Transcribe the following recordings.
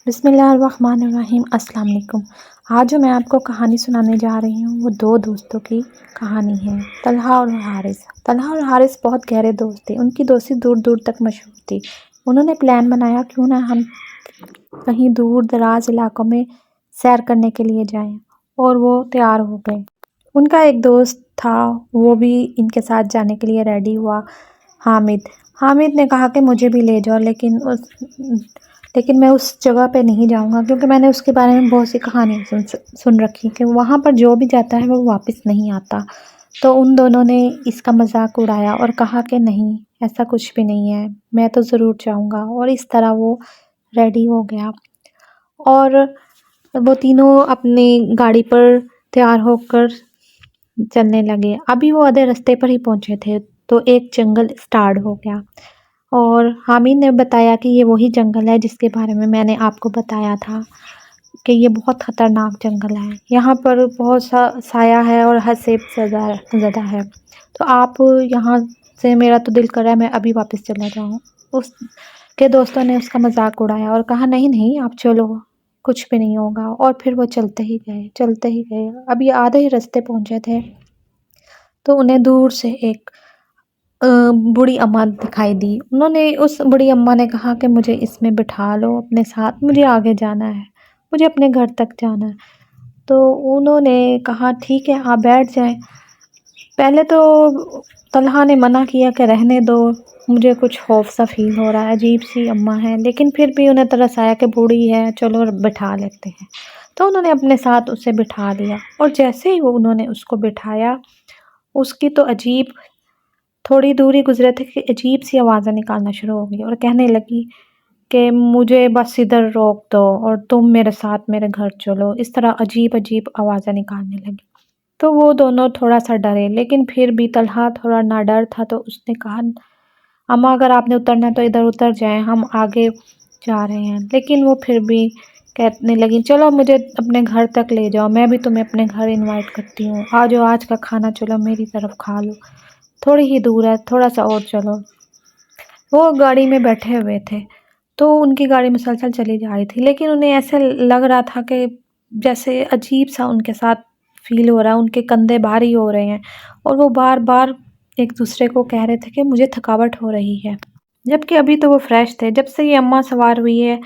بسم اللہ الرحمن الرحیم۔ السلام علیکم۔ آج جو میں آپ کو کہانی سنانے جا رہی ہوں وہ دو دوستوں کی کہانی ہے، طلحہ اور حارث۔ طلحہ اور حارث بہت گہرے دوست تھے، ان کی دوستی دور دور تک مشہور تھی۔ انہوں نے پلان بنایا کیوں نہ ہم کہیں دور دراز علاقوں میں سیر کرنے کے لیے جائیں، اور وہ تیار ہو گئے۔ ان کا ایک دوست تھا، وہ بھی ان کے ساتھ جانے کے لیے ریڈی ہوا، حامد نے کہا کہ مجھے بھی لے جاؤ، لیکن میں اس جگہ پہ نہیں جاؤں گا کیونکہ میں نے اس کے بارے میں بہت سی کہانیاں سن رکھی کہ وہاں پر جو بھی جاتا ہے وہ واپس نہیں آتا۔ تو ان دونوں نے اس کا مذاق اڑایا اور کہا کہ نہیں، ایسا کچھ بھی نہیں ہے، میں تو ضرور جاؤں گا۔ اور اس طرح وہ ریڈی ہو گیا اور وہ تینوں اپنی گاڑی پر تیار ہو کر چلنے لگے۔ ابھی وہ آدھے رستے پر ہی پہنچے تھے تو ایک جنگل سٹارٹ ہو گیا، اور حامد نے بتایا کہ یہ وہی جنگل ہے جس کے بارے میں نے آپ کو بتایا تھا کہ یہ بہت خطرناک جنگل ہے، یہاں پر بہت سا سایہ ہے اور حد سے زیادہ ہے، تو آپ یہاں سے، میرا تو دل کر رہا ہے میں ابھی واپس چلا جاؤں۔ اس کے دوستوں نے اس کا مذاق اڑایا اور کہا نہیں آپ چلو، کچھ بھی نہیں ہوگا، اور پھر وہ چلتے ہی گئے۔ ابھی آدھے ہی رستے پہنچے تھے تو انہیں دور سے ایک بوڑھی اماں دکھائی دی۔ اس بوڑھی اماں نے کہا کہ مجھے اس میں بٹھا لو اپنے ساتھ، مجھے آگے جانا ہے، مجھے اپنے گھر تک جانا ہے۔ تو انہوں نے کہا ٹھیک ہے آپ بیٹھ جائیں۔ پہلے تو طلحہ نے منع کیا کہ رہنے دو، مجھے کچھ خوف سا فیل ہو رہا ہے، عجیب سی اماں ہے، لیکن پھر بھی انہیں ترس آیا کہ بوڑھی ہے، چلو بٹھا لیتے ہیں۔ تو انہوں نے اپنے ساتھ اسے بٹھا لیا، اور جیسے ہی انہوں نے اس کو بٹھایا، اس کی تو تھوڑی دوری گزرے تھے کہ عجیب سی آوازیں نکالنا شروع ہو گئی اور کہنے لگی کہ مجھے بس ادھر روک دو اور تم میرے ساتھ میرے گھر چلو۔ اس طرح عجیب آوازیں نکالنے لگی۔ تو وہ دونوں تھوڑا سا ڈرے، لیکن پھر بھی طلحہ تھوڑا نہ ڈر تھا، تو اس نے کہا اماں اگر آپ نے اترنا ہے تو ادھر اتر جائیں، ہم آگے جا رہے ہیں۔ لیکن وہ پھر بھی کہنے لگی چلو مجھے اپنے گھر تک لے جاؤ، میں بھی تمہیں اپنے گھر انوائٹ کرتی ہوں، آجو آج کا کھانا چلو میری طرف کھا لو، تھوڑی ہی دور ہے، تھوڑا سا اور چلو۔ وہ گاڑی میں بیٹھے ہوئے تھے تو ان کی گاڑی مسلسل چلی جا رہی تھی، لیکن انہیں ایسے لگ رہا تھا کہ جیسے عجیب سا ان کے ساتھ فیل ہو رہا ہے، ان کے کندھے بھاری ہو رہے ہیں، اور وہ بار بار ایک دوسرے کو کہہ رہے تھے کہ مجھے تھکاوٹ ہو رہی ہے، جبکہ ابھی تو وہ فریش تھے۔ جب سے یہ اماں سوار ہوئی ہے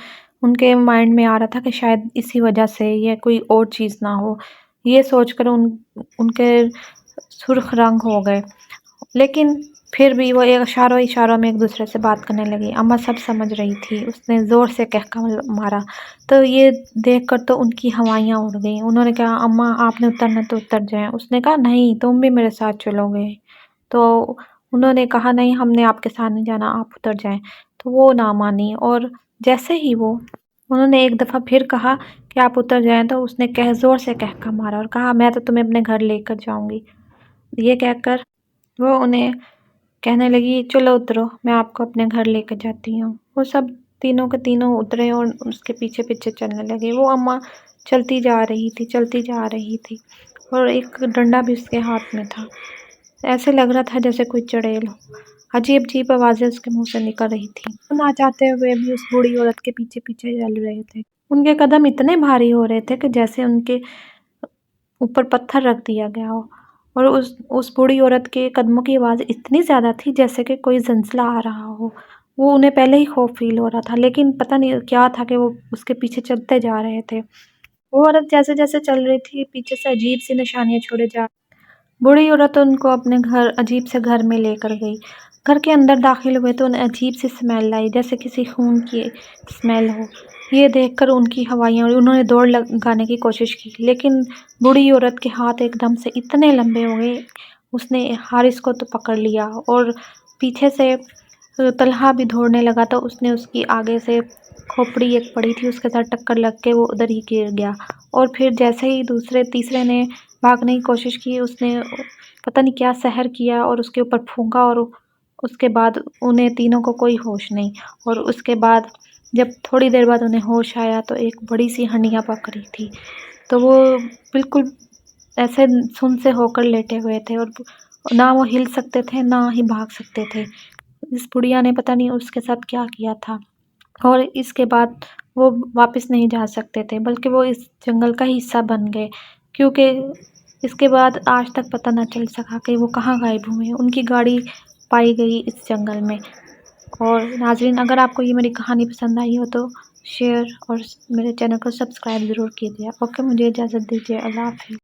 ان کے مائنڈ میں آ رہا تھا کہ شاید اسی وجہ سے یہ کوئی اور چیز نہ ہو، یہ سوچ کر ان کے سرخ رنگ ہو گئے، لیکن پھر بھی وہ اشاروں میں ایک دوسرے سے بات کرنے لگی۔ اماں سب سمجھ رہی تھی، اس نے زور سے کہکا مارا، تو یہ دیکھ کر تو ان کی ہوائیاں اڑ گئیں۔ انہوں نے کہا اماں آپ نے اترنا تو اتر جائیں۔ اس نے کہا نہیں تم بھی میرے ساتھ چلو گے۔ تو انہوں نے کہا نہیں ہم نے آپ کے ساتھ نہیں جانا، آپ اتر جائیں۔ تو وہ نہ مانی، اور جیسے ہی انہوں نے ایک دفعہ پھر کہا کہ آپ اتر جائیں، تو اس نے زور سے کہکا مارا اور کہا میں تو تمہیں اپنے گھر لے کر جاؤں گی۔ یہ کہہ کر وہ انہیں کہنے لگی چلو اترو، میں آپ کو اپنے گھر لے کر جاتی ہوں۔ وہ سب تینوں کے تینوں اترے اور اس کے پیچھے پیچھے چلنے لگے۔ وہ اماں چلتی جا رہی تھی اور ایک ڈنڈا بھی اس کے ہاتھ میں تھا، ایسے لگ رہا تھا جیسے کوئی چڑیل ہو۔ عجیب آوازیں اس کے منہ سے نکل رہی تھی، وہ نہ چاہتے ہوئے بھی اس بوڑھی عورت کے پیچھے پیچھے چل رہے تھے۔ ان کے قدم اتنے بھاری ہو رہے تھے کہ جیسے ان کے اوپر پتھر رکھ دیا گیا ہو، اور اس بوڑھی عورت کے قدموں کی آواز اتنی زیادہ تھی جیسے کہ کوئی زلزلہ آ رہا ہو۔ وہ انہیں پہلے ہی خوف فیل ہو رہا تھا، لیکن پتہ نہیں کیا تھا کہ وہ اس کے پیچھے چلتے جا رہے تھے۔ وہ عورت جیسے جیسے چل رہی تھی پیچھے سے عجیب سی نشانیاں چھوڑے جا بوڑھی عورت ان کو اپنے عجیب سے گھر میں لے کر گئی۔ گھر کے اندر داخل ہوئے تو انہیں عجیب سی اسمیل آئی، جیسے کسی خون کی اسمیل ہو۔ یہ دیکھ کر ان کی ہوائیاں، انہوں نے دوڑ لگانے کی کوشش کی، لیکن بوڑھی عورت کے ہاتھ ایک دم سے اتنے لمبے ہو گئے، اس نے حارث کو تو پکڑ لیا، اور پیچھے سے طلحہ بھی دوڑنے لگا تو اس نے اس کی آگے سے کھوپڑی ایک پڑی تھی اس کے ساتھ ٹکر لگ کے وہ ادھر ہی گر گیا۔ اور پھر جیسے ہی تیسرے نے بھاگنے کی کوشش کی، اس نے پتہ نہیں کیا سحر کیا اور اس کے اوپر پھونکا، اور اس کے بعد انہیں تینوں کو کوئی ہوش نہیں۔ اور اس کے بعد جب تھوڑی دیر بعد انہیں ہوش آیا تو ایک بڑی سی ہنڈیاں پکڑی تھی، تو وہ بالکل ایسے سن سے ہو کر لیٹے ہوئے تھے، اور نہ وہ ہل سکتے تھے نہ ہی بھاگ سکتے تھے۔ اس بڑھیا نے پتہ نہیں اس کے ساتھ کیا کیا تھا۔ اور اس کے بعد وہ واپس نہیں جا سکتے تھے، بلکہ وہ اس جنگل کا ہی حصہ بن گئے، کیونکہ اس کے بعد آج تک پتہ نہ چل سکا کہ وہ کہاں غائب ہوئے ہیں۔ ان کی گاڑی پائی گئی اس جنگل میں۔ اور ناظرین، اگر آپ کو یہ میری کہانی پسند آئی ہو تو شیئر اور میرے چینل کو سبسکرائب ضرور کیجیے۔ اوکے، مجھے اجازت دیجیے، اللہ حافظ۔